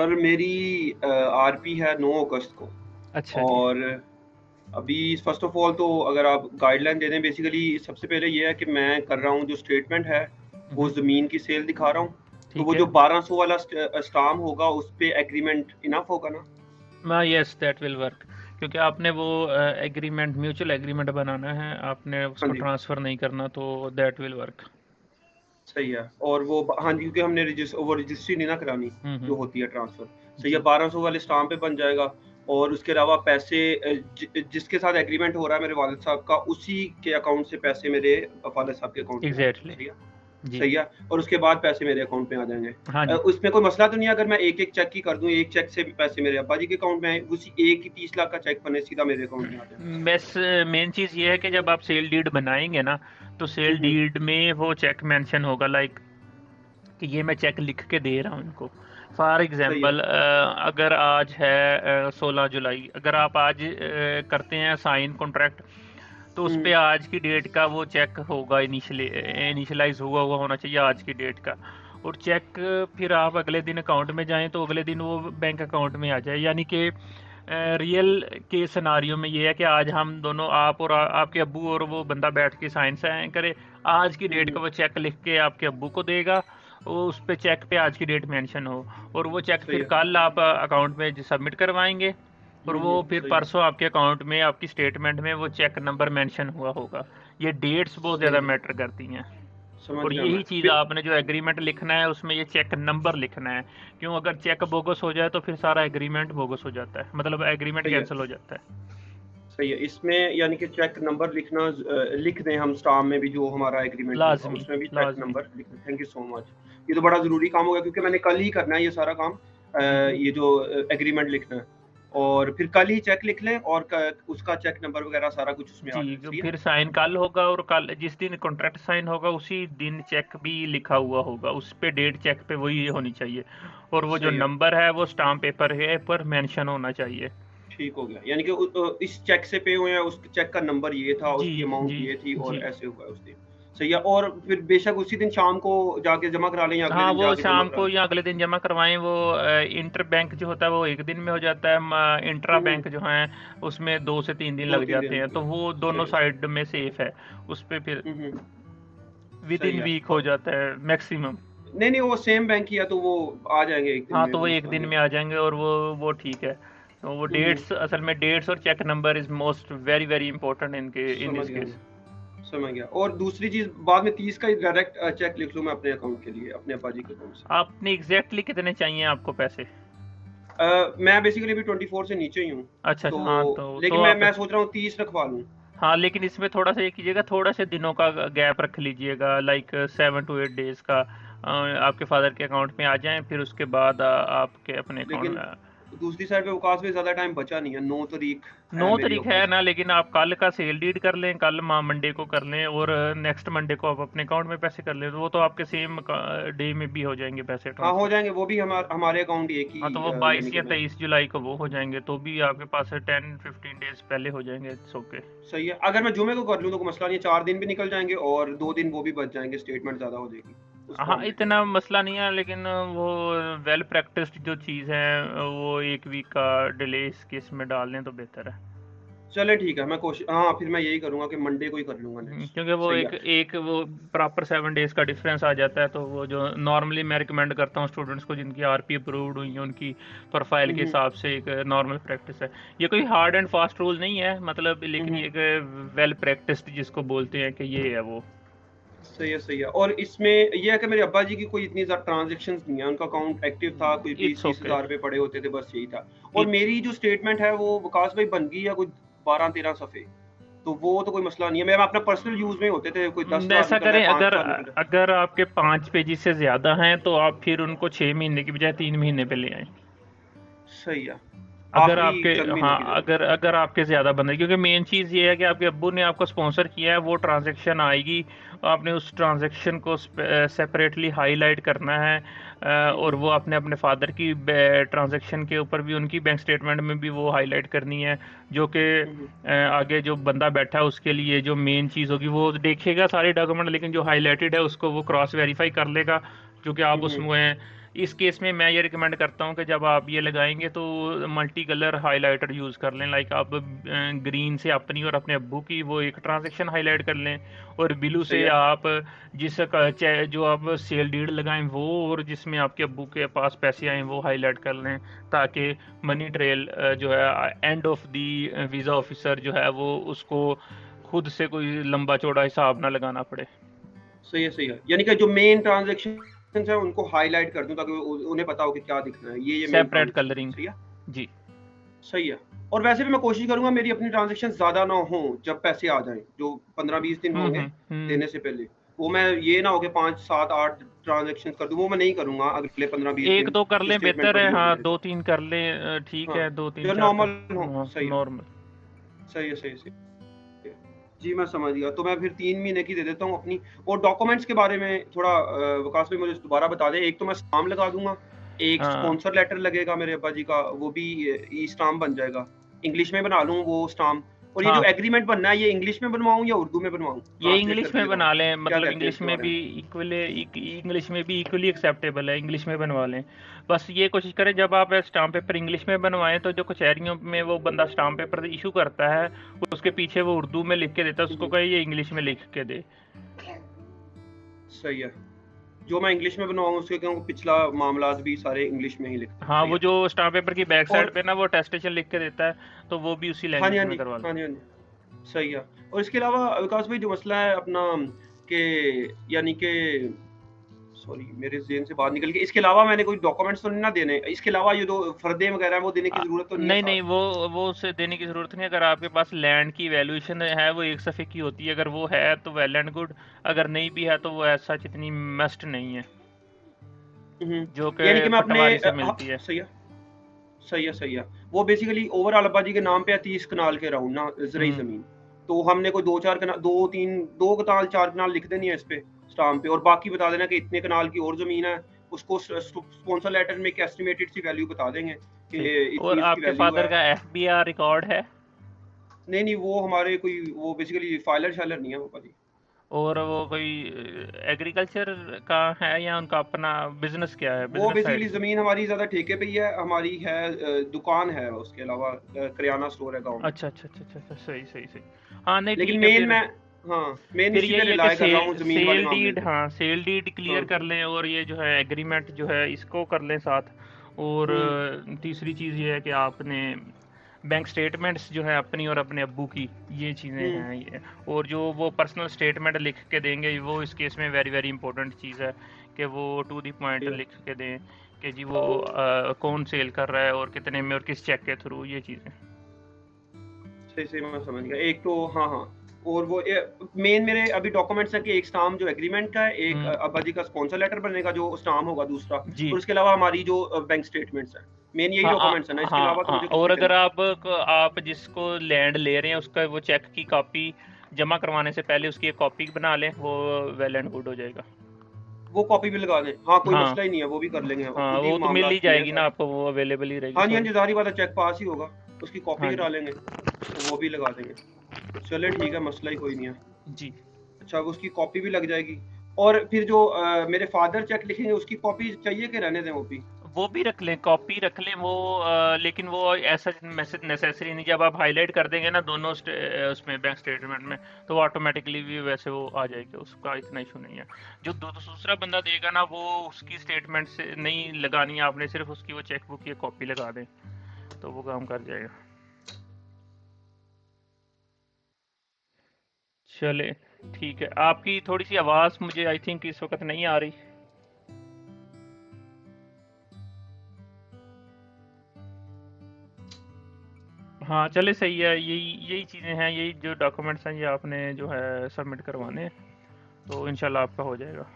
पर मेरी आरपी है 9 अगस्त को। अच्छा जी। और अभी फ़र्स्ट ऑफ़ ऑल तो अगर आप गाइडलाइन दे दें, बेसिकली सबसे पहले ये है कि मैं कर रहा हूँ जो स्टेटमेंट है, वो हम्म, ज़मीन की सेल दिखा रहा हूँ। तो ठीक वो है। जो 1200 वाला स्टाम्प होगा, उस पे एग्रीमेंट इनफ होगा ना? हाँ, यस दैट विल वर्क, क्योंकि आपने वो एग्रीमेंट, म्यूचुअल एग्रीमेंट बनाना है, आपने हाँ उसको जी, ट्रांसफ़र नहीं करना, तो दैट विल वर्क। सही है। और वो हाँ जी, क्योंकि हमने वो रजिस्ट्री नहीं ना करानी, जो हम्म, होती है ट्रांसफ़र। सही है, जी 1200 वाले स्टाम्प पे बन जाएगा। और उसके अलावा पैसे जिसके साथ एग्रीमेंट हो रहा है मेरे वालिद साहब का, उसी के अकाउंट से पैसे मेरे वालिद साहब के अकाउंट में आ जाएँगे। एग्जैक्टली। सही है? जी। सही है। और उसके बाद पैसे मेरे अकाउंट में आ जाएँगे। हाँ जी। उसमें कोई मसला तो नहीं है अगर मैं एक-एक चेक ही कर दूँ, एक चेक से भी पैसे मेरे अब्बा जी के अकाउंट में आएँ, उसी एक ही 30 लाख का चेक बने सीधा मेरे अकाउंट में आ जाए? बस मेन चीज़ ये है कि जब आप सेल डीड बनाएंगे ना, तो हुँ, सेल हुँ। डीड में वो चेक मेंशन होगा, लाइक कि ये मैं चेक लिख के दे रहा हूँ इनको। फॉर सही है। एग्जांपल, अगर आज है 16 जुलाई, अगर आप आज करते हैं साइन कॉन्ट्रैक्ट, तो उस पे हुँ, आज की डेट का वो चेक होगा, इनिशियलाइज हुआ हुआ होना चाहिए आज की डेट का। और चेक फिर आप अगले दिन अकाउंट में जाएं तो अगले दिन वो बैंक अकाउंट में आ जाए, यानी कि रियल के सिनारियो में ये है कि आज हम दोनों, आप और आपके अब्बू और वो बंदा बैठ के साइन करे, आज की हुँ, डेट का हुँ। वो चेक लिख के आपके अब्बू को देगा, वो उस पे चेक पे आज की डेट मेंशन हो, और वो चेक सही फिर है। कल आप अकाउंट में सबमिट करवाएंगे, और हुँ, वो हुँ। फिर सही है। परसों आपके अकाउंट में, आपकी स्टेटमेंट में वो चेक नंबर मेंशन हुआ होगा। ये डेट्स बहुत सही ज़्यादा है। मैटर करती हैं। समझ और गया यही मैं। चीज़ आपने जो एग्रीमेंट लिखना है उसमें ये चेक नंबर लिखना है। क्यों? अगर चेक बोगस हो जाए तो फिर सारा एग्रीमेंट बोगस हो जाता है, मतलब एग्रीमेंट सही है। कैंसिल हो जाता है। सही है। इसमें यानी कि चेक नंबर लिखना लिख दें हम स्टाम्प में भी जो हमारा एग्रीमेंट होगा, लाजमी, उसमें भी चेक लाजमी। नंबर लिख दें। Thank you so much. ये तो बड़ा ज़रूरी काम होगा क्योंकि मैंने कल ही करना है ये सारा काम। हम्म, ये जो एग्रीमेंट लिखना है। और फिर कल ही चेक लिख लें और क उसका चेक नंबर वगैरह सारा कुछ उसमें आ जी, जाए। सही है? फिर साइन कल होगा, और कल जिस दिन कॉन्ट्रैक्ट साइन होगा उसी दिन चेक भी लिखा हुआ होगा, उस पे डेट चेक पे वही होनी चाहिए, और वो जो सही है। नंबर है वो स्टाम्प पेपर है पर मेंशन होना चाहिए। ठीक हो गया। यानी कि इस चेक से पे हुए हैं, उस चेक का नंबर ये था, जी, उसकी अमाउंट जी, ये थी और जी। ऐसे हुआ है उस दिन। सही है। और फिर बेशक उसी दिन शाम को जाके जमा करा लें या अगले हाँ, दिन वो जाके जमा शाम करा को लें। या अगले दिन जमा करवाएं। वो इंटर बैंक जो होता है वो एक दिन में हो जाता है, इंट्रा हुँ, हुँ। बैंक जो है उसमें 2 से 3 दिन लग 2-3 दिन जाते हैं, तो लगेंगे। वो दोनों सही है, सही साइड है। में सेफ है। उस पे फिर हुँ, हुँ। विद सही इन है। वीक हो जाता है मैक्सिमम। नहीं, नहीं वो सेम बैंक ही है तो वो आ जाएँगे 1 दिन हाँ, में, तो वो वो एक मसला दिन नहीं में है। आ जाएंगे, और वो ठीक है। तो वो हुँ, हुँ। डेट्स, असल में डेट्स और check number is most very very important इनके, इन समझ दिस गया केस। मैं, समझ गया। और दूसरी चीज़ बाद में 30 का ही डायरेक्ट चेक लिख लूँ मैं अपने अकाउंट के लिए, अपने अब्बा जी के अकाउंट से। आपने एग्जैक्टली कितने चाहिए आपको पैसे? मैं बेसिकली अभी 24 से नीचे ही हूँ। अच्छा, अच्छा। हाँ, तो तो लेकिन मैं आप, मैं सोच रहा हूँ 30 रखवा लूँ। हाँ, लेकिन इसमें थोड़ा सा ये कीजिएगा, थोड़ा से दिनों का गैप रख लीजिएगा, लाइक 7 to 8 डेज का, आपके फादर के अकाउंट में आ जाएं, फिर उसके बाद आपके अपने अकाउंट लेकिन में। दूसरी साइड पे वकास में ज़्यादा टाइम बचा नहीं है, 9 तारीख नो है मेरी तारीख है ऑफिस। ना, लेकिन आप कल का सेल डीड कर लें, कल मंडे को कर लें, और नेक्स्ट मंडे को आप अपने अकाउंट में पैसे कर लें, तो वो तो आपके सेम डे में भी हो जाएंगे पैसे हाँ, हो ट्रांसफ़र। जाएँगे वो भी हमारे अकाउंट एक ही हाँ, तो वो यानी 22 कि या बैंक। 23 जुलाई को वो हो जाएंगे, तो भी आपके पास 10-15 डेज पहले हो जाएंगे, इट्स ओके। सही है। अगर मैं जुमे को कर लूँ तो कोई मसला नहीं है, 4 दिन भी निकल जाएँगे और 2 दिन वो भी बच जाएँगे, स्टेटमेंट ज़्यादा हो जाएगी उस हाँ, फॉर्मेट में। इतना मसला नहीं है, लेकिन वो वेल प्रैक्टिस्ड जो चीज़ है, वो 1 वीक का डिले इस केस में डाल दें तो बेहतर है। चलें ठीक है, मैं हाँ, फिर मैं यही करूँगा कि मंडे को ही कर लूँगा नेक्स्ट। क्योंकि वो सही एक है। एक वो प्रॉपर 7 डेज का डिफरेंस आ जाता है, तो वो जो नॉर्मली मैं रिकमेंड करता हूँ स्टूडेंट्स को जिनकी आरपी अप्रूव्ड हुई है, उनकी प्रोफाइल हुँ, के हुँ। हिसाब से एक नॉर्मल प्रैक्टिस है। ये कोई हार्ड एंड फास्ट रूल नहीं है, मतलब, हुँ, लेकिन हुँ। ये एक वेल प्रैक्टिस्ड जिसको बोलते हैं कि ये है वो। सही है, सही है। और इसमें ये है कि मेरे अब्बा जी की कोई इतनी ज़्यादा ट्रांज़ैक्शंस नहीं है, उनका अकाउंट एक्टिव था, कोई इट्स 20-30 ओके। हज़ार रुपए पड़े होते थे, बस यही था। और इट मेरी जो स्टेटमेंट है वो विकास भाई बन गई है कोई 12-13 सफ़े, तो वो तो कोई मसला नहीं है। मैं अपना पर्सनल यूज़ में होते थे, कोई 10,000 ऐसा निकल रहा करें, है, अगर 5,000 निकल रहा है। अगर आपके 5 पेजेस से ज़्यादा हैं तो आप फिर उनको 6 महीने की बजाय 3 महीने पे ले आएं। सही है, अगर आखिरी आपके, चंद महीनों हाँ, की जगह। अगर अगर आपके ज़्यादा बंदे, क्योंकि मेन चीज़ ये है कि आपके अब्बू ने आपको स्पॉन्सर किया है, वो ट्रांजैक्शन आएगी, आपने उस ट्रांजैक्शन को सेपरेटली हाईलाइट करना है, हुँ, और हुँ। वो आपने अपने फादर की ट्रांजैक्शन के ऊपर भी, उनकी बैंक स्टेटमेंट में भी वो हाईलाइट करनी है, जो कि हुँ, हुँ। आगे जो बंदा बैठा है उसके लिए जो मेन चीज़ होगी, वो देखेगा सारे डॉक्यूमेंट, लेकिन जो हाईलाइटेड है उसको वो क्रॉस वेरीफाई कर लेगा, जो कि आप हुँ, हुँ। उसमें इस केस में मैं ये रिकमेंड करता हूँ कि जब आप ये लगाएंगे तो मल्टी कलर हाइलाइटर यूज़ कर लें। लाइक आप ग्रीन से अपनी और अपने अब्बू की वो एक ट्रांजैक्शन हाईलाइट कर लें, और ब्लू सही से है। आप जो आप सेल डीड लगाएं वो, और जिसमें आपके अब्बू के पास पैसे आए वो हाईलाइट कर लें, ताकि मनी ट्रेल जो है end of the visa officer जो है वो उसको खुद से कोई लंबा चौड़ा हिसाब ना लगाना पड़े। सही है, सही है। यानी कि जो मेन ट्रांज़ैक्शंस हैं उनको हाइलाइट कर दूँ ताकि उन्हें पता हो कि क्या दिखना है। ये मेन सेपरेट ट्रांज़ैक्शंस हैं, कलरिंग। सही है? जी। सही है। और वैसे भी मैं कोशिश करूँगा मेरी अपनी ट्रांज़ैक्शंस ज़्यादा ना हों जब पैसे आ जाएँ, जो 15-20 दिन होंगे हम्म। देने से पहले। वो मैं ये ना हो कि 5, 7, 8 ट्रांज़ैक्शंस कर दूँ, वो मैं नहीं करूँगा अगले 15-20 एक दिन दो कर जो लें स्टेटमेंट बेहतर है, बड़ी होगी हाँ मेरे दो पास। तीन कर लें, ठीक हाँ, है, दो तीन जो चार का। नॉर्मल हो। हाँ सही है। नॉर्मल। सही है, सही है, सही है। जी, मैं समझ गया। तो मैं फिर 3 महीने की दे देता हूँ अपनी। और डॉक्यूमेंट्स के बारे में थोड़ा विकास भाई मुझे दोबारा बता दें। एक तो मैं स्टाम्प लगा दूँगा, एक हाँ स्पॉन्सर लेटर लगेगा मेरे अब्बा जी का, वो भी ई-स्टाम्प बन जाएगा। इंग्लिश में बना लूँ वो स्टाम्प। और ये जो हाँ, एग्रीमेंट बनना है, ये इंग्लिश में बनवाऊँ या उर्दू में बनवाऊँ? ये ट्रांसलेट इंग्लिश करके में लगाऊँ? बना लें, क्या मतलब कहते हैं इंग्लिश इसके में बारे भी में? इंग्लिश में भी इक्वली एक्सेप्टेबल है, इंग्लिश में बनवा लें। बस ये कोशिश करें जब आप स्टाम्प पेपर इंग्लिश में बनवाएं तो जो कचहरियों में वो बंदा स्टाम्प पेपर इशू करता है उसके पीछे वो उर्दू में लिख के देता है, हुँ, उसको हुँ। कहे ये इंग्लिश में लिख के दे। सही है। जो मैं इंग्लिश में बनवाऊँ उसके क्यों पिछला मामलात भी सारे इंग्लिश में ही लिख दूँ। हाँ, सही वो है। जो स्टाम्प पेपर की बैक साइड और पे ना वो अटेस्टेशन लिख के देता है, तो वो भी उसी हाँ जी, लैंग्वेज हाँ में जी। करवा लें। हाँ जी, हाँ जी। सही है। और इसके अलावा विकास भाई जो मसला है अपना कि यानी कि सॉरी मेरे ज़हन से बाहर निकल गया। इसके अलावा मैंने कोई डॉक्यूमेंट्स तो नहीं ना देने? इसके अलावा ये जो फ़र्दे वगैरह हैं वो देने की ज़रूरत तो नहीं है नहीं नहीं, साथ? वो उसे देने की ज़रूरत नहीं। अगर आपके पास लैंड की वैल्यूएशन है वो एक सफ़े की होती है, अगर वो है तो वेल एंड गुड, अगर नहीं भी है तो वो ऐसा इतनी मस्ट नहीं है, हुँ, हुँ। जो कि यानी कि मैं अपने पटवारी से हाँ, मिलती है। सही है। सही है, सही है। वो बेसिकली ओवरऑल अब्बा जी के नाम पे है 30 कनाल के अराउंड ना ज़रई हम्म। ज़मीन। तो हमने कोई 2-4 कना 2-3 2 कनाल 4 कनाल लिख देनी है इस पे स्टाम्प पे और बाकी बता देना कि इतने कनाल की और ज़मीन है। उसको स्पॉन्सर लेटर में एक एस्टिमेटेड सी वैल्यू बता देंगे कि ठीक। और इतनी इसकी आपके वैल्यू फादर है। का एफबीआर रिकॉर्ड है? नहीं, नहीं वो हमारे कोई वो बेसिकली फाइलर-शाइलर नहीं है पापा जी। और वो कोई एग्रीकल्चर का है या उनका अपना बिजनेस, क्या है वो बिजनेस साइड बेसिकली से? ज़मीन हमारी ज़्यादा ठेके पे ही है। हमारी है दुकान है उसके अलावा किराना स्टोर है गाँव में। अच्छा अच्छा अच्छा अच्छा अच्छा, सही सही सही। हाँ नहीं लेकिन ठीक है मेन फिर। मैं हाँ, मेन फिर इसी पे यही है कि रिलाय कर रहा सेल हूँ ज़मीन वाले सेल मामले डीड, पे। हाँ सेल डीड हाँ। क्लियर कर लें, और ये जो है एग्रीमेंट जो है इसको कर लें साथ। और हुँ, तीसरी चीज़ ये है कि आपने बैंक स्टेटमेंट्स जो है अपनी और अपने अब्बू की, ये चीज़ें हुँ, हैं ये। और जो वो पर्सनल स्टेटमेंट लिख के देंगे वो इस केस में वेरी वेरी इंपॉर्टेंट चीज़ है कि वो टू दी पॉइंट सही है। लिख के दें कि जी वो कौन सेल कर रहा है और कितने में और किस चेक के थ्रू, ये चीज़ें। सही, सही मैं समझ गया। एक तो हाँ, हाँ और वो मेन मेरे अभी डॉक्यूमेंट्स हैं कि एक स्टाम्प जो एग्रीमेंट का है, एक हम्म। अब्बा जी का स्पॉन्सर लेटर बनेगा जो स्टाम्प होगा दूसरा जी। और उसके अलावा हमारी जो बैंक स्टेटमेंट्स हैं। मेन यही हाँ डॉक्यूमेंट्स हैं ना, इसके हाँ अलावा तो हाँ, मुझे कुछ और नहीं अगर करना। आप जिसको लैंड ले रहे हैं उसका वो चेक की कॉपी जमा करवाने से पहले उसकी एक कॉपी बना लें, वो वेल एंड गुड हो जाएगा। वो कॉपी भी लगा दें। हाँ, कोई हाँ मसला ही नहीं है, वो भी कर लेंगे। वो हाँ, खुद ही वो तो मिल ही मामलात किए हैं जाएगी ना सारे। आपको, वो अवेलेबल ही रहेगी, हाँ जी, हाँ सॉरी। जी, ज़ाहिर-सी बात है चेक पास ही होगा। उसकी कॉपी हाँ करा जी। लेंगे, तो वो भी लगा देंगे। चलिए ठीक है, मसला ही कोई नहीं है। जी, अच्छा, अब उसकी कॉपी भी लग जाएगी और फिर जो मेरे फादर चेक लिखेंगे उसकी कॉपी चाहिए कि रहने दें वो भी? वो भी रख लें, कॉपी रख लें वो, लेकिन वो ऐसा मैसेज नेसेसरी नहीं। जब आप हाईलाइट कर देंगे ना दोनों उसमें बैंक स्टेटमेंट में, तो वो ऑटोमेटिकली भी वैसे वो आ जाएगी, उसका इतना इशू नहीं है। जो दूसरा बंदा देगा ना वो उसकी स्टेटमेंट से नहीं लगानी है आपने, सिर्फ उसकी वो चेक बुक की कॉपी लगा दें तो वो काम कर जाएगा। चले ठीक है, आपकी थोड़ी सी आवाज़ मुझे आई थिंक इस वक्त नहीं आ रही। हाँ चले सही है, यही यही चीज़ें हैं, यही जो डॉक्यूमेंट्स हैं ये आपने जो है सबमिट करवाने हैं, तो इंशाल्लाह आपका हो जाएगा।